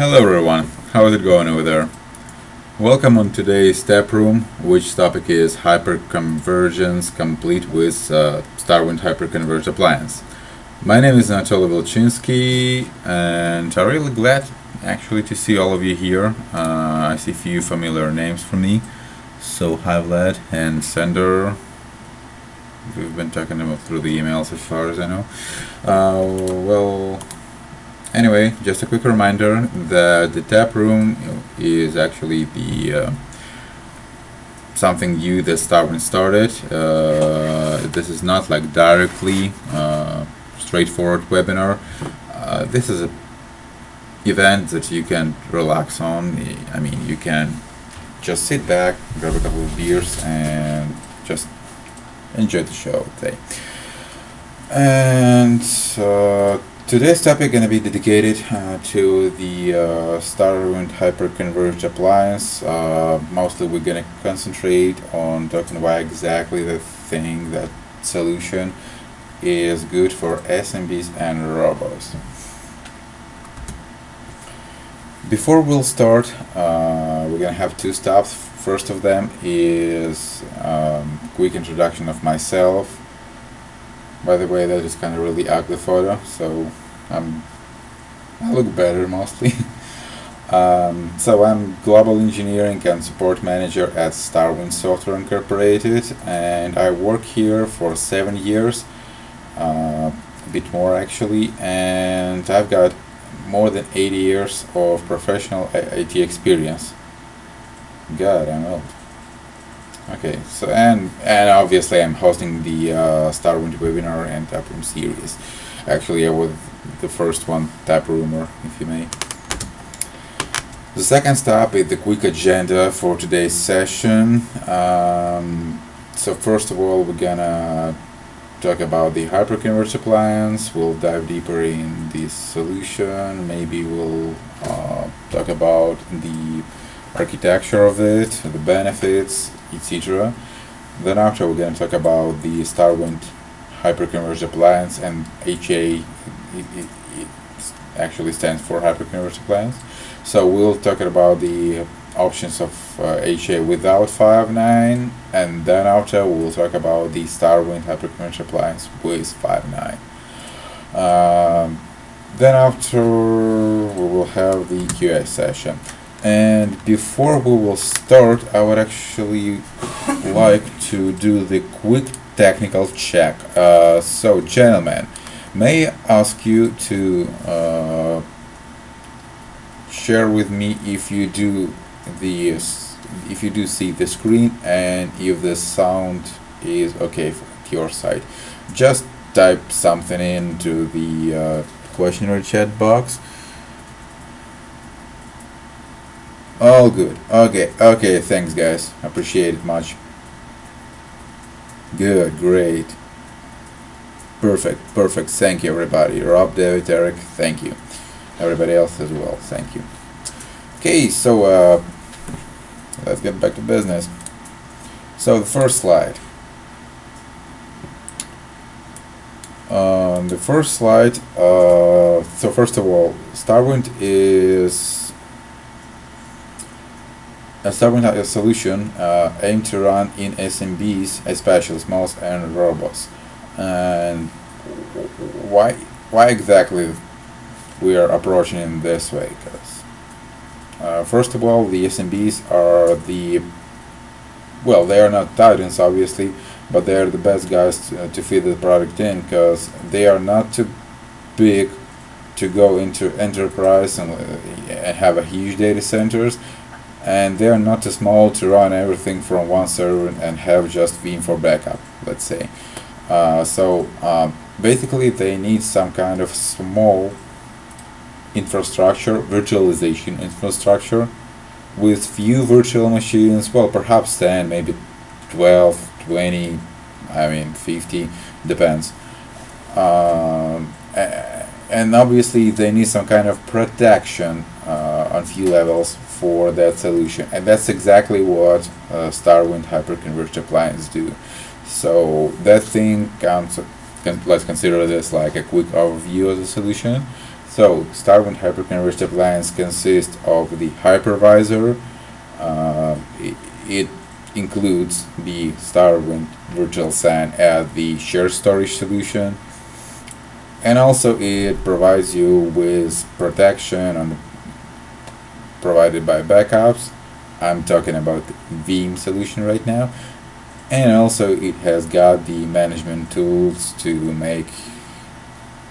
Hello everyone, how is it going over there? Welcome on today's tap room, which topic is Hyper-convergence complete with StarWind HyperConverged Appliance. My name is Anatoly Volchinsky, and I'm really glad actually to see all of you here. I see a few familiar names from me. So hi Vlad and Sender. We've been talking about through the emails as far as I know. Anyway, just a quick reminder that the tap room is actually the something new that StarWind started. This is not like directly straightforward webinar. This is an event that you can relax on. I mean, you can just sit back, grab a couple of beers, and just enjoy the show today. And today's topic is going to be dedicated to the StarWind HyperConverged Appliance. Mostly we're going to concentrate on talking why exactly that solution is good for SMBs and robots. Before we'll start, we're going to have two stops. First of them is quick introduction of myself. By the way, that is kind of really ugly photo, so I look better mostly. So I'm Global Engineering and Support Manager at StarWind Software Incorporated, and I work here for 7 years, a bit more actually, and I've got more than 80 years of professional IT experience. God, I'm old. Okay, so and obviously I'm hosting the StarWind webinar and taproom series. Actually, I was the first one taproomer, if you may. The second stop is the quick agenda for today's session. So first of all, we're gonna talk about the Hyperconverged Appliance. We'll dive deeper in this solution. Maybe we'll talk about the architecture of it, the benefits, etc. Then after we're going to talk about the StarWind HyperConverged Appliance, and HA it actually stands for Hyperconverged Appliance. So we'll talk about the options of HA without 5.9, and then after we'll talk about the StarWind HyperConverged Appliance with 5.9. Then after we will have the QA session. And before we will start, I would actually like to do the quick technical check. So, gentlemen, may I ask you to share with me if you do see the screen and if the sound is okay from your side. Just type something into the questionnaire chat box. All good. Okay, thanks guys. Appreciate it much. Good, great. Perfect. Thank you everybody. Rob, David, Eric, thank you. Everybody else as well, thank you. Okay, so let's get back to business. So the first slide. So first of all, StarWind is a StarWind solution aimed to run in SMBs, especially smalls and robots. And why exactly we are approaching in this way? Because first of all, the SMBs are they are not titans obviously, but they are the best guys to fit the product in, because they are not too big to go into enterprise and have a huge data centers, and they are not too small to run everything from one server and have just Veeam for backup, let's say. So basically they need some kind of small infrastructure, virtualization infrastructure, with few virtual machines, well, perhaps 10, maybe 12, 20, 50, depends. And obviously they need some kind of protection on few levels for that solution, and that's exactly what StarWind HyperConverged Appliance do. So that thing comes let's consider this like a quick overview of the solution. So StarWind HyperConverged Appliance consists of the hypervisor. It includes the StarWind Virtual SAN as the shared storage solution, and also it provides you with protection provided by backups. I'm talking about the Veeam solution right now, and also it has got the management tools to make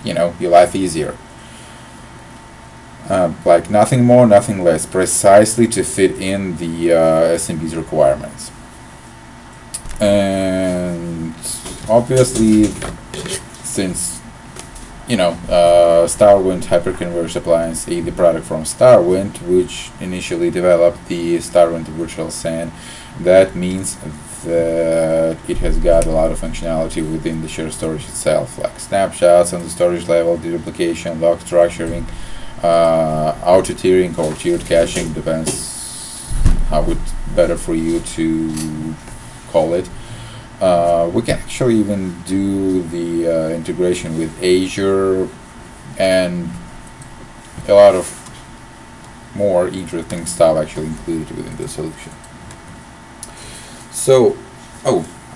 your life easier. Like nothing more, nothing less, precisely to fit in the SMB's requirements. And obviously, since StarWind HyperConverged Appliance is the product from StarWind, which initially developed the StarWind Virtual SAN, that means that it has got a lot of functionality within the shared storage itself, like snapshots on the storage level, deduplication, log structuring, auto-tiering or tiered caching, depends how it's better for you to call it. We can actually even do the integration with Azure and a lot of more interesting stuff actually included within the solution. So,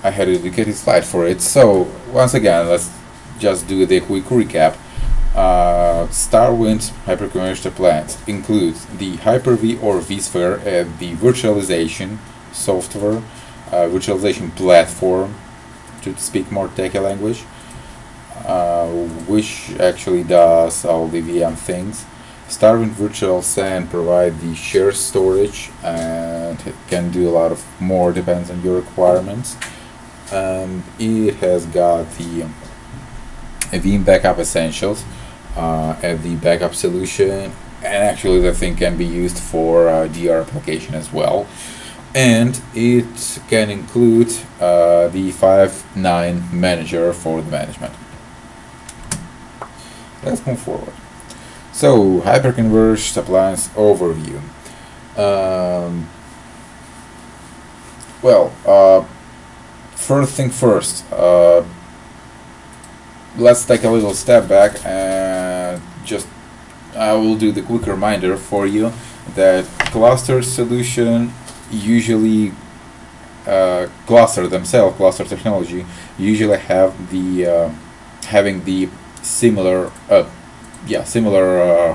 I had a dedicated slide for it. So once again, let's just do the quick recap. StarWind HyperConverged Appliance includes the Hyper-V or vSphere as the virtualization software, virtualization platform, to speak more techie language, which actually does all the VM things. StarWind Virtual SAN provides the shared storage and it can do a lot of more, depends on your requirements. It has got the Veeam Backup Essentials as the backup solution, and actually the thing can be used for DR application as well. And it can include the 5.9 manager for the management. Let's move forward. So, Hyperconverged Appliance overview. First thing first, let's take a little step back and I will do the quick reminder for you that cluster solution usually cluster technology usually have the having the similar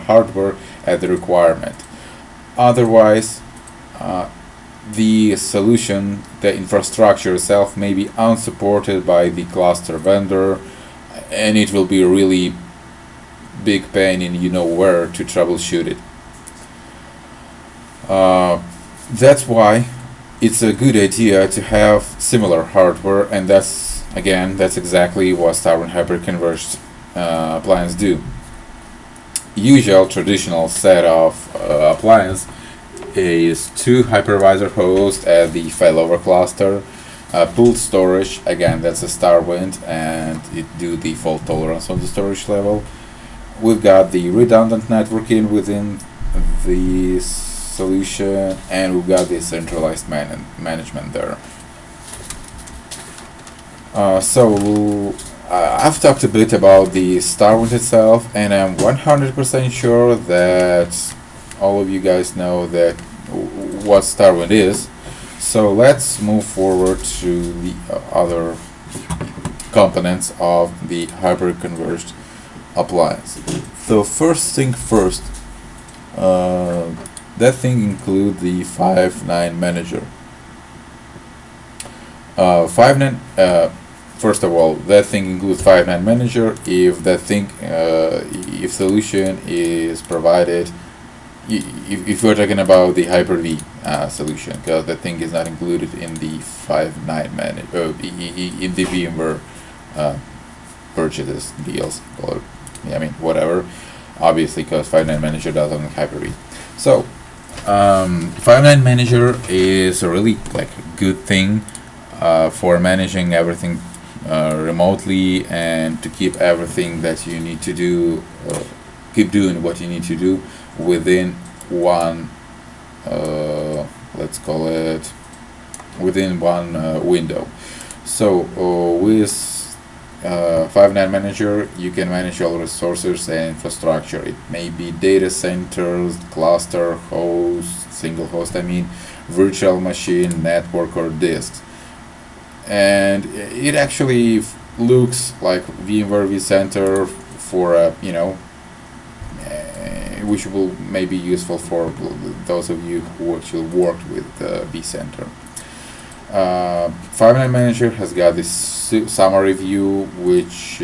hardware as the requirement. Otherwise, the solution, the infrastructure itself may be unsupported by the cluster vendor, and it will be a really big pain in where to troubleshoot it. That's why it's a good idea to have similar hardware, and that's exactly what StarWind HyperConverged Appliance do. Usual traditional set of appliance is 2 hypervisor hosts at the failover cluster, pooled storage, again that's a StarWind, and it do the fault tolerance on the storage level. We've got the redundant networking within the solution, and we've got the centralized management there. I've talked a bit about the StarWind itself, and I'm 100% sure that all of you guys know what StarWind is. So let's move forward to the other components of the hyper-converged appliance. So first thing first, that thing includes the 5.9 manager. 5.9. First of all, that thing includes 5.9 manager if that thing, if solution is provided. If we're talking about the Hyper-V solution, because that thing is not included in the 5.9 manager, in the VMware purchases, deals, or whatever. Obviously, because 5.9 manager does only Hyper-V. So, 5.9 manager is a really good thing for managing everything remotely, and to keep everything that you need to do, keep doing what you need to do within one, let's call it, within one window. So with 5.9 Manager, you can manage all resources and infrastructure. It may be data centers, cluster, host, single host, virtual machine, network, or disks. And it actually looks like VMware vCenter for which will may be useful for those of you who actually worked with vCenter. 5.9 Manager has got this summary view, which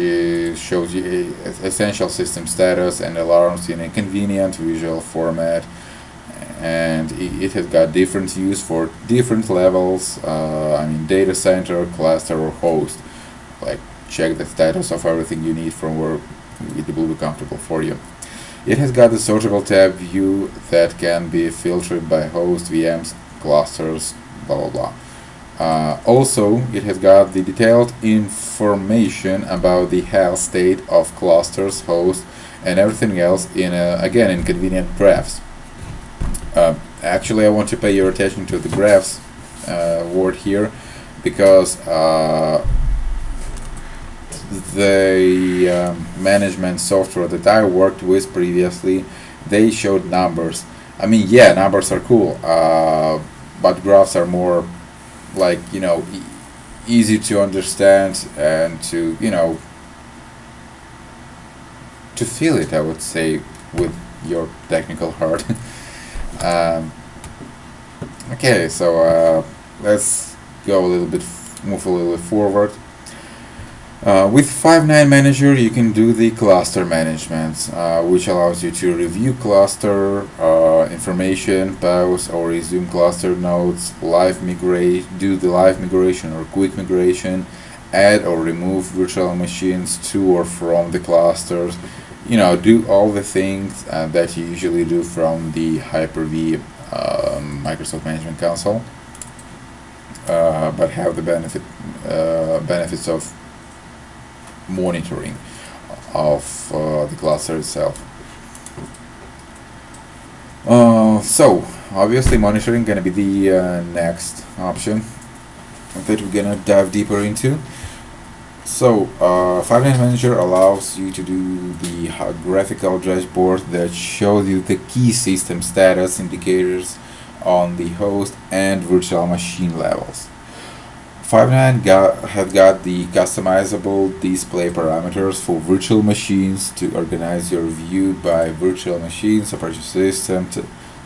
shows you essential system status and alarms in a convenient visual format, and it has got different views for different levels. Data center, cluster, or host. Like, check the status of everything you need from where it will be comfortable for you. It has got the sortable tab view that can be filtered by host, VMs, clusters, blah blah blah. Also, it has got the detailed information about the health state of clusters, hosts, and everything else in again in convenient graphs. Actually, I want to pay your attention to the graphs word here, because the management software that I worked with previously, they showed numbers. Yeah, numbers are cool, but graphs are more like, easy to understand and to to feel it, I would say, with your technical heart. Okay, so let's go move a little bit forward. With 5.9 Manager, you can do the cluster management, which allows you to review cluster information, pause or resume cluster nodes, do the live migration or quick migration, add or remove virtual machines to or from the clusters. Do all the things that you usually do from the Hyper-V Microsoft Management Console, but have the benefits of monitoring of the cluster itself. So obviously monitoring gonna be the next option that we're gonna dive deeper into. So 5.9 Manager allows you to do the graphical dashboard that shows you the key system status indicators on the host and virtual machine levels. 5.9 has got the customizable display parameters for virtual machines to organize your view by virtual machines, operating system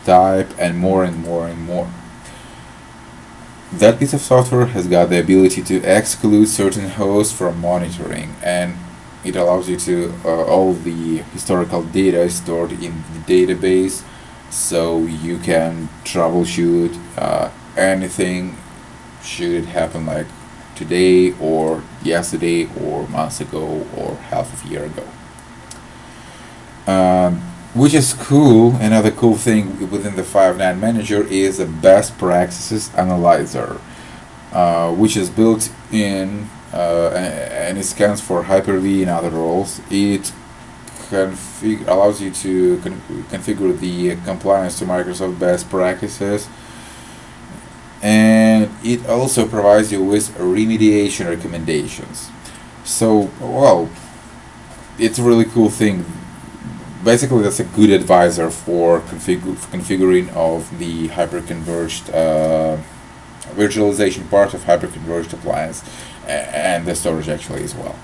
type, and more and more and more. That piece of software has got the ability to exclude certain hosts from monitoring, and it allows you to all the historical data is stored in the database, so you can troubleshoot anything should it happen like today or yesterday or months ago or half a year ago. Which is cool. Another cool thing within the 5.9 Manager is a best practices analyzer, which is built in and it scans for Hyper-V and other roles. It allows you to configure the compliance to Microsoft best practices, and it also provides you with remediation recommendations. So, well, it's a really cool thing. Basically, that's a good advisor for configuring of the hyper-converged virtualization part of hyper-converged appliance, and the storage actually as well.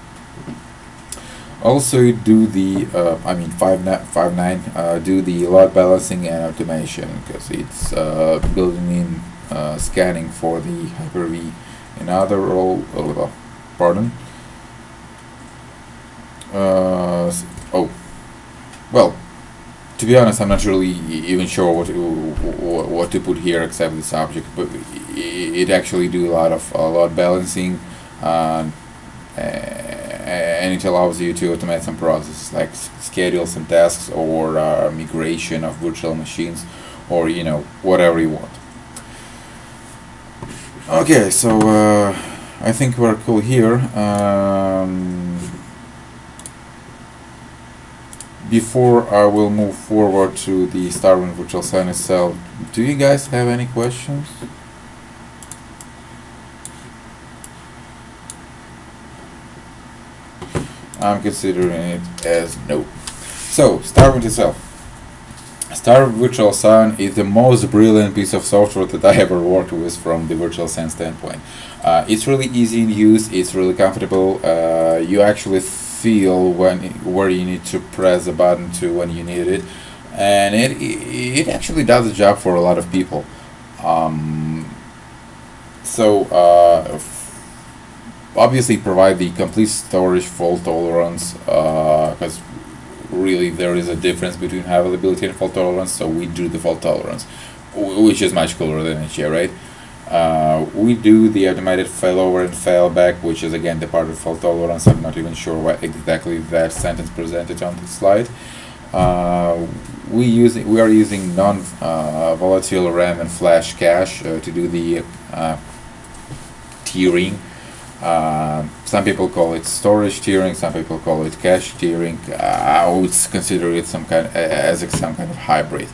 Also, you do the 5.9 do the load balancing and automation, because it's building in scanning for the Hyper-V and other role. Pardon. Well, to be honest, I'm not really even sure what to put here except the subject, but it actually do a lot of load balancing, and it allows you to automate some processes like schedule some tasks or migration of virtual machines, or whatever you want. Okay, so I think we're cool here. Before I will move forward to the StarWind Virtual SAN itself, do you guys have any questions? I'm considering it as no. So, StarWind itself. Star Virtual Sun is the most brilliant piece of software that I ever worked with from the virtual sense standpoint. It's really easy in use. It's really comfortable. You actually feel where you need to press a button to when you need it, and it actually does the job for a lot of people. Um, obviously provide the complete storage fault tolerance, because really there is a difference between high availability and fault tolerance, so we do the fault tolerance, which is much cooler than HA, right? We do the automated failover and failback, which is again the part of fault tolerance. I'm not even sure what exactly that sentence presented on the slide. We are using non-volatile RAM and flash cache to do the tiering. Some people call it storage tiering, some people call it cache tiering. I would consider it some kind of hybrid.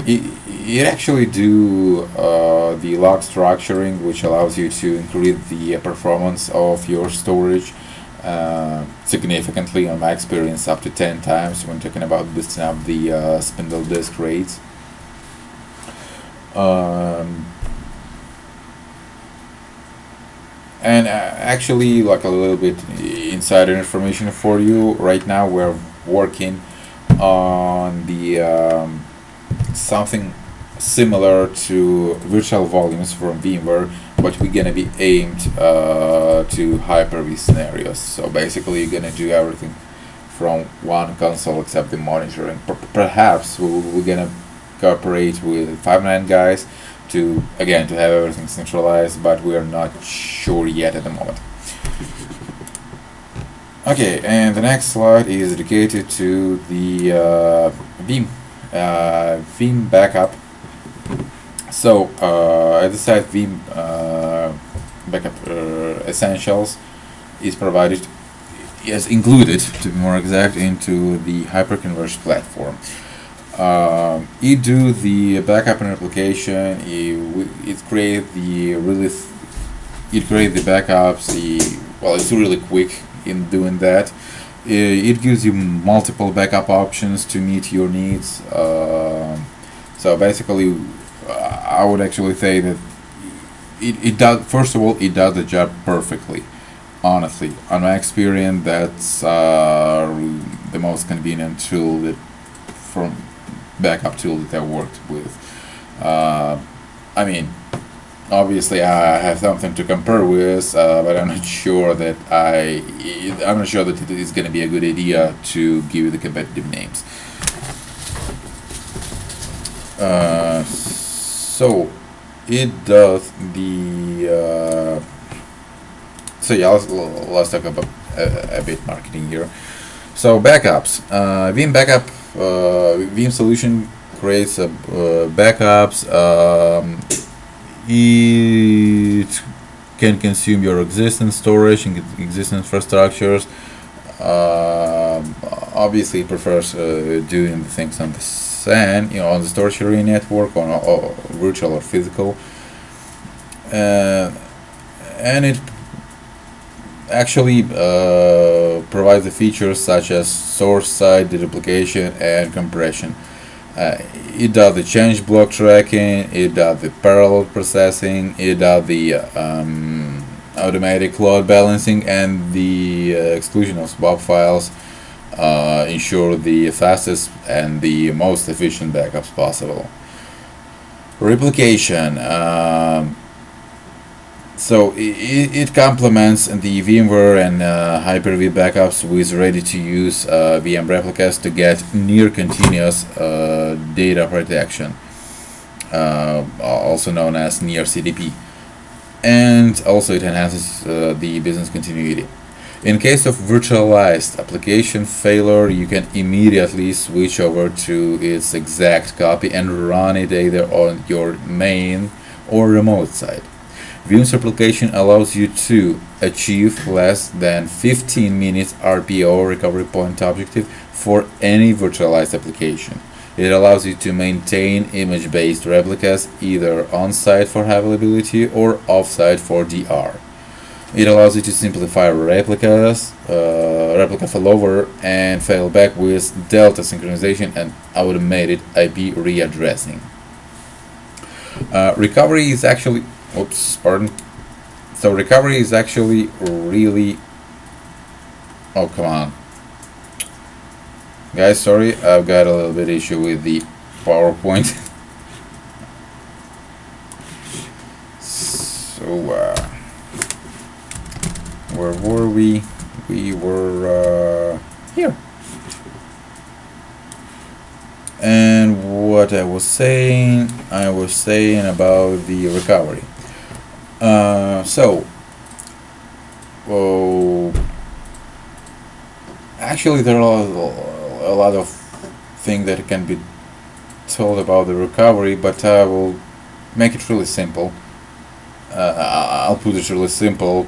It actually do the log structuring, which allows you to increase the performance of your storage significantly. On my experience, up to 10 times when talking about boosting up the spindle disk rates. And actually, like a little bit insider information for you. Right now, we're working on the something similar to virtual volumes from VMware, but we're gonna be aimed to Hyper-V scenarios. So basically, you're gonna do everything from one console except the monitoring. Perhaps we're gonna cooperate with 5.9 guys to have everything centralized, but we are not sure yet at the moment. Okay, and the next slide is dedicated to the Veeam backup. So as I said, Veeam backup essentials is provided, is included, to be more exact, into the Hyper-converged platform. It do the backup and replication. It create the backups. It's really quick in doing that. It gives you multiple backup options to meet your needs. So basically, I would actually say that it does. First of all, it does the job perfectly. Honestly, on my experience, that's the most convenient tool that from backup tool that I worked with. I mean, obviously I have something to compare with, but I'm not sure that it is going to be a good idea to give you the competitive names. So it does the. Let's talk about a bit marketing here. So backups, Veeam backup. Veeam solution creates backups. It can consume your existing storage and existing infrastructures. Obviously, it prefers doing things on the SAN, on the storage area network, on virtual or physical, and it actually provides the features such as source side deduplication and compression. It does the change block tracking, it does the parallel processing, it does the automatic load balancing, and the exclusion of swap files ensure the fastest and the most efficient backups possible. Replication. So it complements the VMware and Hyper-V backups with ready-to-use VM replicas to get near-continuous data protection, also known as near CDP, and also it enhances the business continuity. In case of virtualized application failure, you can immediately switch over to its exact copy and run it either on your main or remote side. Veeam's replication allows you to achieve less than 15 minutes RPO, recovery point objective, for any virtualized application. It allows you to maintain image-based replicas either on-site for high availability or off-site for DR. It allows you to simplify replicas, replica failover, and failback with delta synchronization and automated IP readdressing. Recovery is actually, oops, pardon. So recovery is actually really, oh come on, guys, sorry, I've got a little bit issue with the PowerPoint. So where were we? We were here. And what I was saying about the recovery. Actually there are a lot of things that can be told about the recovery, but I will make it really simple. I'll put it really simple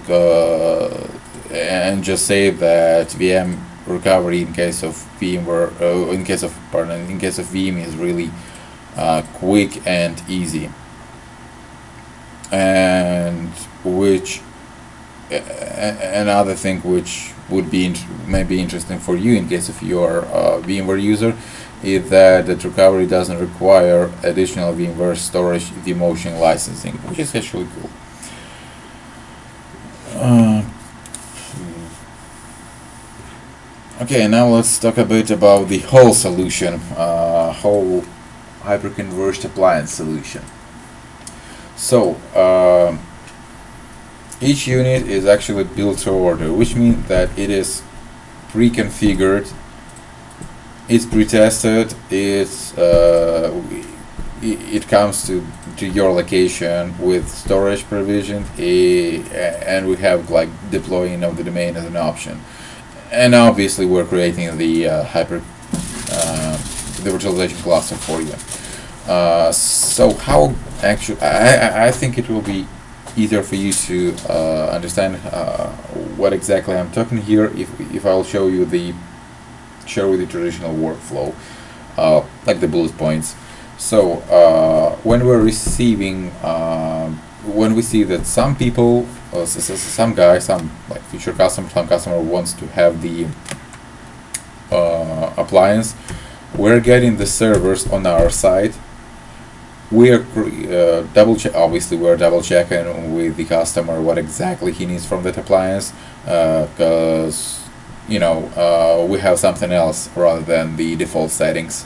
and just say that VM recovery in case of VMware, in case of Veeam is really quick and easy, and which another thing which would be maybe interesting for you in case of your VMware user is that the recovery doesn't require additional VMware storage vMotion licensing, which is actually cool. Okay, now let's talk a bit about the whole solution, whole Hyper-converged Appliance solution. So each unit is actually built to order, which means that it is pre-configured, it's pre-tested, it comes to your location with storage provision, and we have like deploying of the domain as an option. And obviously we're creating the the virtualization cluster for you. So how actually, I think it will be easier for you to understand what exactly I'm talking here if I'll show you share with the traditional workflow, like the bullet points. So when we're receiving, when we see that some people, some guy, some like future customer, some customer wants to have the appliance, we're getting the servers on our side. We are obviously we're double checking with the customer what exactly he needs from that appliance, because we have something else rather than the default settings.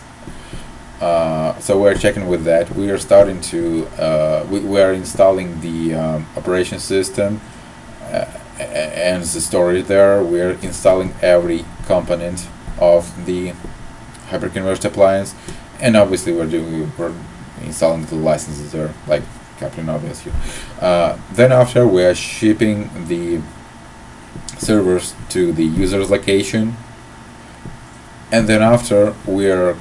So we're checking with that. We are starting to we are installing the operation system and the storage there. We're installing every component of the Hyper-converged appliance, and obviously we're installing the licenses there, like Captain Obvious here. Then after we are shipping the servers to the user's location, and then after we are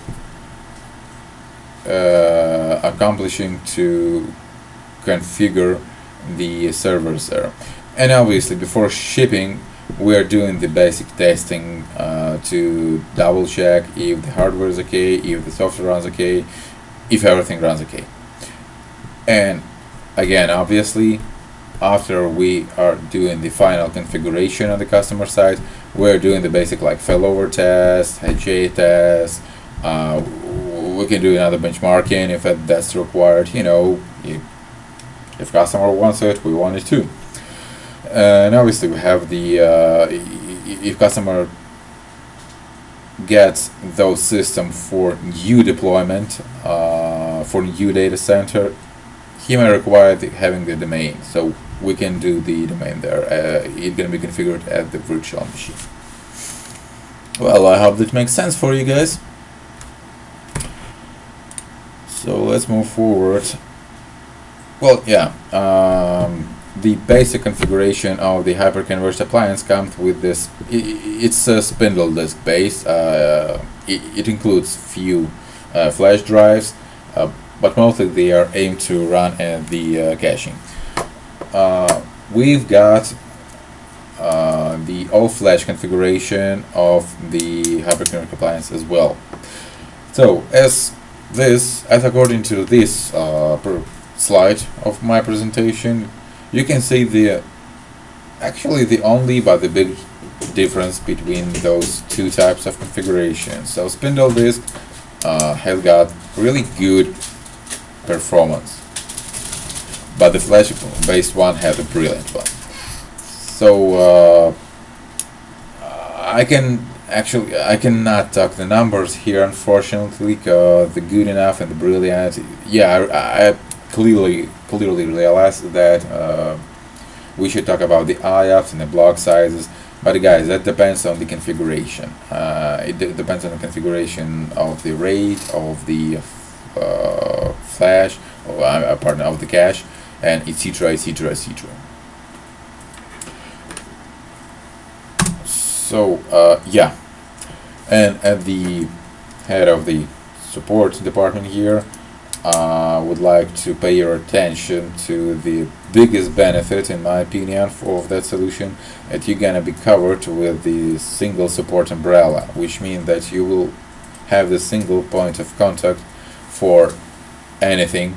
accomplishing to configure the servers there. And obviously before shipping we are doing the basic testing to double check if the hardware is okay, if the software runs okay, if everything runs okay. And again, obviously after we are doing the final configuration on the customer side, we're doing the basic like failover test, HA test. We can do another benchmarking if that's required. If customer wants it, we want it too. And obviously we have the if customer gets those systems for new deployment, for new data center, he may require having the domain, so we can do the domain there. It's going to be configured at the virtual machine. Well, I hope that makes sense for you guys. So let's move forward. Well, yeah, the basic configuration of the Hyper-converged appliance comes with this. It's a spindle disk base. It includes few flash drives, but mostly they are aimed to run at the caching. We've got the all-flash configuration of the Hyper-converged appliance as well. So as according to this slide of my presentation, you can see the actually the only but the big difference between those two types of configurations. So spindle disk has got really good performance, but the flash based one has a brilliant one. So I cannot talk the numbers here, unfortunately, because the good enough and the brilliant. Yeah, I clearly realize that we should talk about the IOPS and the block sizes. But guys, that depends on the configuration. It depends on the configuration of the RAID, of the flash, or pardon, of the cache, and etc. etc. etc. So yeah, and at the head of the support department here, would like to pay your attention to the biggest benefit, in my opinion, of that solution, that you're gonna be covered with the single support umbrella, which means that you will have the single point of contact for anything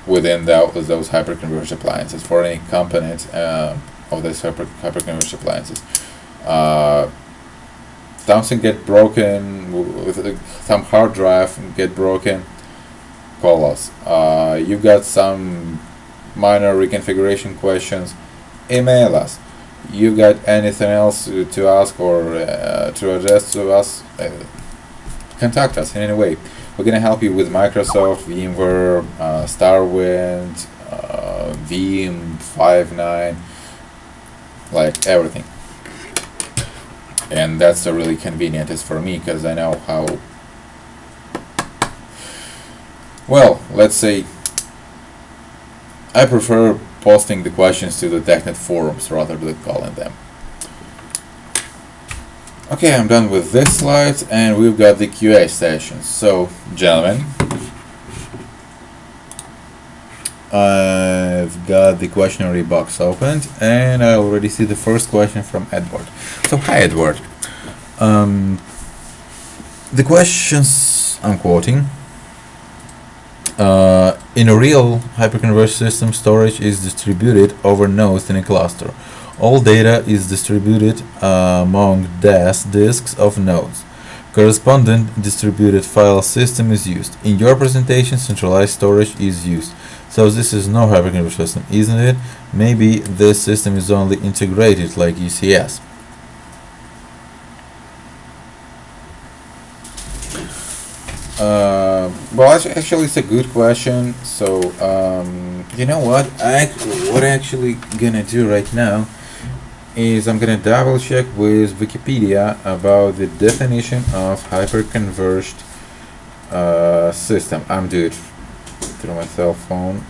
within those hyperconverged appliances, for any component of those hyperconverged appliances. Something get broken, with some hard drive get broken, call us. You got some minor reconfiguration questions, email us. You got anything else to ask or to address to us, contact us in any way. We're gonna help you with Microsoft, VMware, StarWind, Veeam, 5.9, like everything. And that's really convenient as for me, because I know how, well, let's say I prefer posting the questions to the TechNet forums rather than calling them. Okay, I'm done with this slide, and we've got the QA session. So, gentlemen, I've got the questionnaire box opened, and I already see the first question from Edward. So, hi Edward. The questions I'm quoting. In a real hyperconverged system, storage is distributed over nodes in a cluster. All data is distributed among disks of nodes. Correspondent distributed file system is used. In your presentation, centralized storage is used. So this is no hyperconverged system, isn't it? Maybe this system is only integrated like ECS. Well, actually, it's a good question. So, you know what? What I'm actually gonna do right now is I'm gonna double check with Wikipedia about the definition of hyperconverged system. I'm doing it through my cell phone.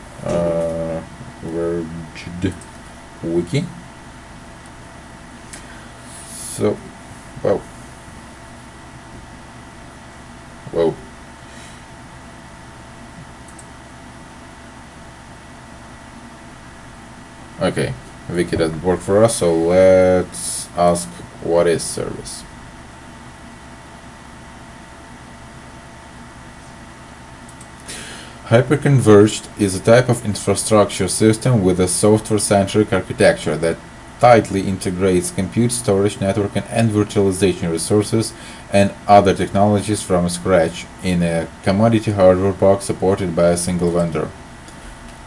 Wiki. So, whoa. Okay, Wiki doesn't work for us, so let's ask what is service. Hyperconverged is a type of infrastructure system with a software-centric architecture that tightly integrates compute, storage, networking, and virtualization resources and other technologies from scratch in a commodity hardware box supported by a single vendor.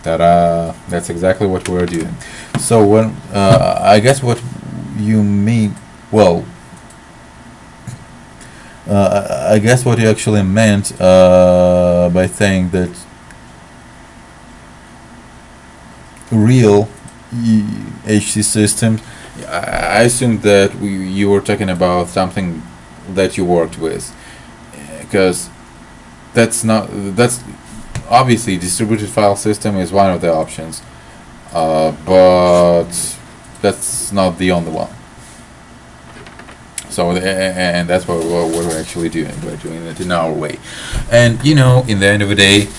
Ta-da! That's exactly what we're doing. So when I guess what you mean, well, I guess what you actually meant by saying that real HC systems, I assume that you were talking about something that you worked with, because that's obviously distributed file system is one of the options, but that's not the only one. So and that's what we're actually doing. We're doing it in our way, and you know, in the end of the day,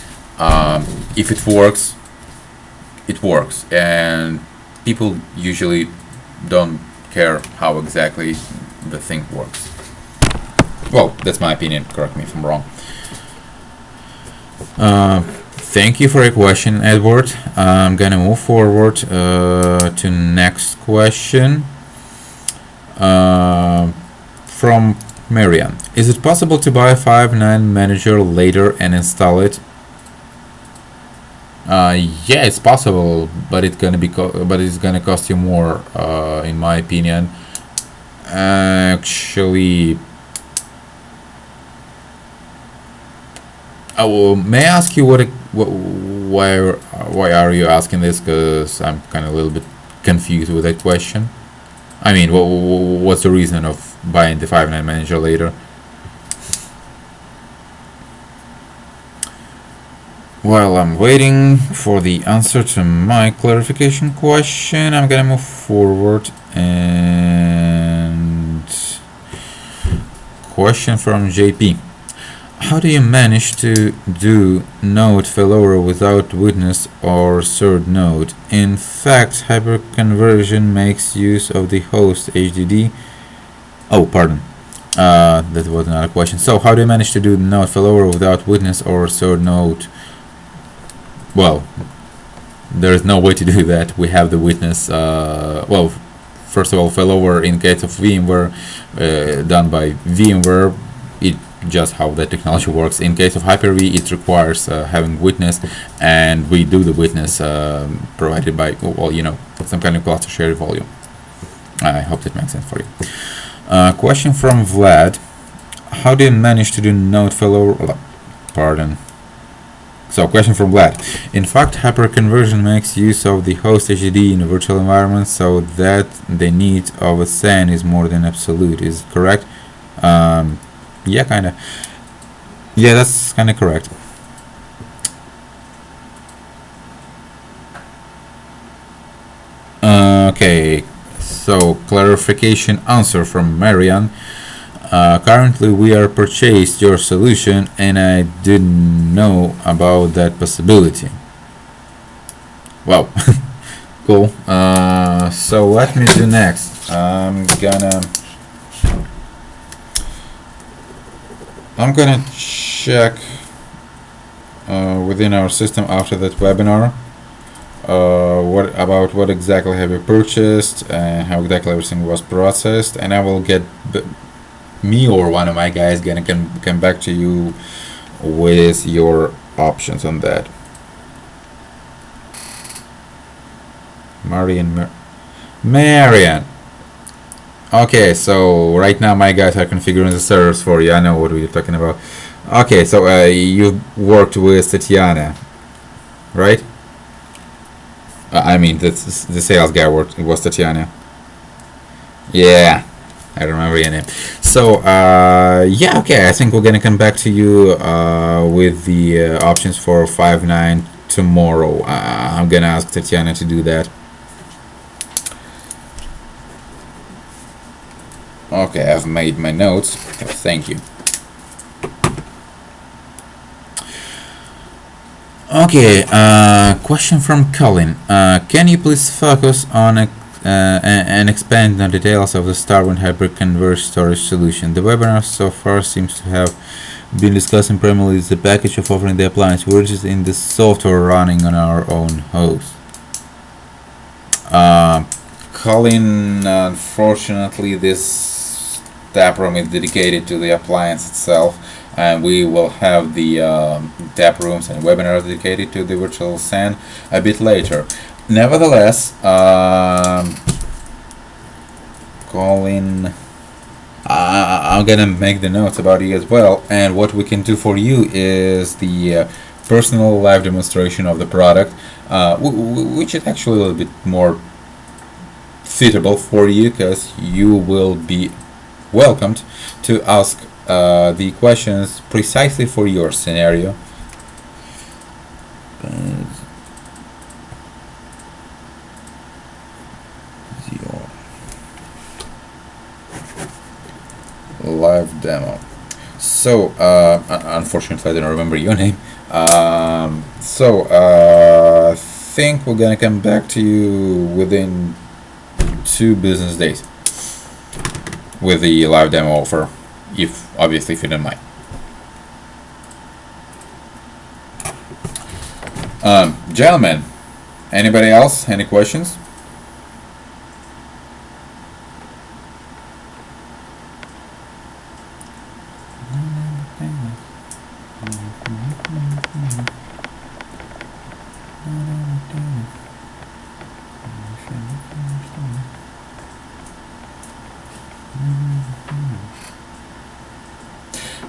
if it works, it works, and people usually don't care how exactly the thing works. Well, that's my opinion. Correct me if I'm wrong. Thank you for your question, Edward. I'm gonna move forward to next question from Marian. Is it possible to buy a 5.9 manager later and install it? Yeah, it's possible, but it's gonna cost you more, in my opinion. Actually, may I ask you why are you asking this? Because I'm kind of a little bit confused with that question. I mean, what's the reason of buying the 5.9 manager later? While I'm waiting for the answer to my clarification question, I'm gonna move forward. And question from JP. How do you manage to do node failover without witness or third node? In fact, hyperconversion makes use of the host HDD. Oh, pardon. That was another question. So, how do you manage to do node failover without witness or third node? Well, there is no way to do that. We have the witness. Well, first of all, failover in case of VMware done by VMware. It just how the technology works. In case of Hyper-V, it requires having witness, and we do the witness provided by, well, you know, some kind of cluster shared volume. I hope that makes sense for you. Question from Vlad. How do you manage to do node failover? Pardon. So, question from Vlad. In fact, hyperconversion makes use of the host HDD in a virtual environment so that the need of a SAN is more than absolute. Is it correct? Yeah, kinda. Yeah, that's kinda correct. Okay, so clarification answer from Marian. Currently we are purchased your solution and I didn't know about that possibility. Wow. Cool. So let me do next. I'm gonna check within our system after that webinar what exactly have you purchased and how exactly everything was processed, and I will get me or one of my guys gonna come back to you with your options on that. Marian. Okay, so right now my guys are configuring the servers for you. I know what we're talking about. Okay, so you worked with Tatiana, right? I mean, the sales guy was Tatiana. Yeah, I remember your name. So, yeah, okay, I think we're gonna come back to you with the options for 5.9 tomorrow. I'm gonna ask Tatiana to do that. Okay, I've made my notes. Thank you. Okay, question from Colin. Can you please focus on and expand on details of the StarWind HyperConverged storage solution? The webinar so far seems to have been discussing primarily the package of offering the appliance. We're just in the software running on our own host. Colin, unfortunately, this taproom is dedicated to the appliance itself, and we will have the tap rooms and webinars dedicated to the virtual SAN a bit later. Nevertheless, Colin, I'm gonna make the notes about you as well, and what we can do for you is the personal live demonstration of the product, which is actually a little bit more suitable for you because you will be welcomed to ask the questions precisely for your scenario. Live demo. So, unfortunately, I don't remember your name. I think we're gonna come back to you within 2 business days with the live demo offer, obviously if you don't mind. Gentlemen, anybody else? Any questions?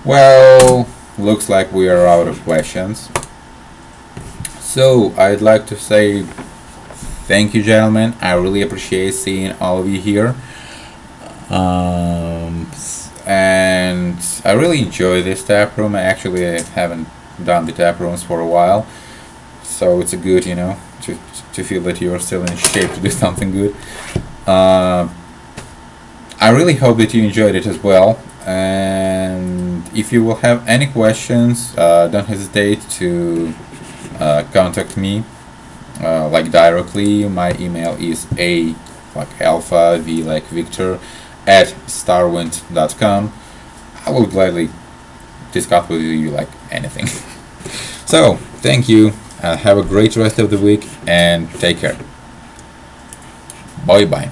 Well, looks like we are out of questions. So I'd like to say thank you, gentlemen. I really appreciate seeing all of you here. And I really enjoy this tap room. I actually haven't done the tap rooms for a while, so it's a good, to feel that you're still in shape to do something good. I really hope that you enjoyed it as well. And if you will have any questions, don't hesitate to contact me like directly. My email is A like alpha, V like Victor, at starwind.com. I will gladly discuss with you like anything. So, thank you, and have a great rest of the week, and take care. Bye bye.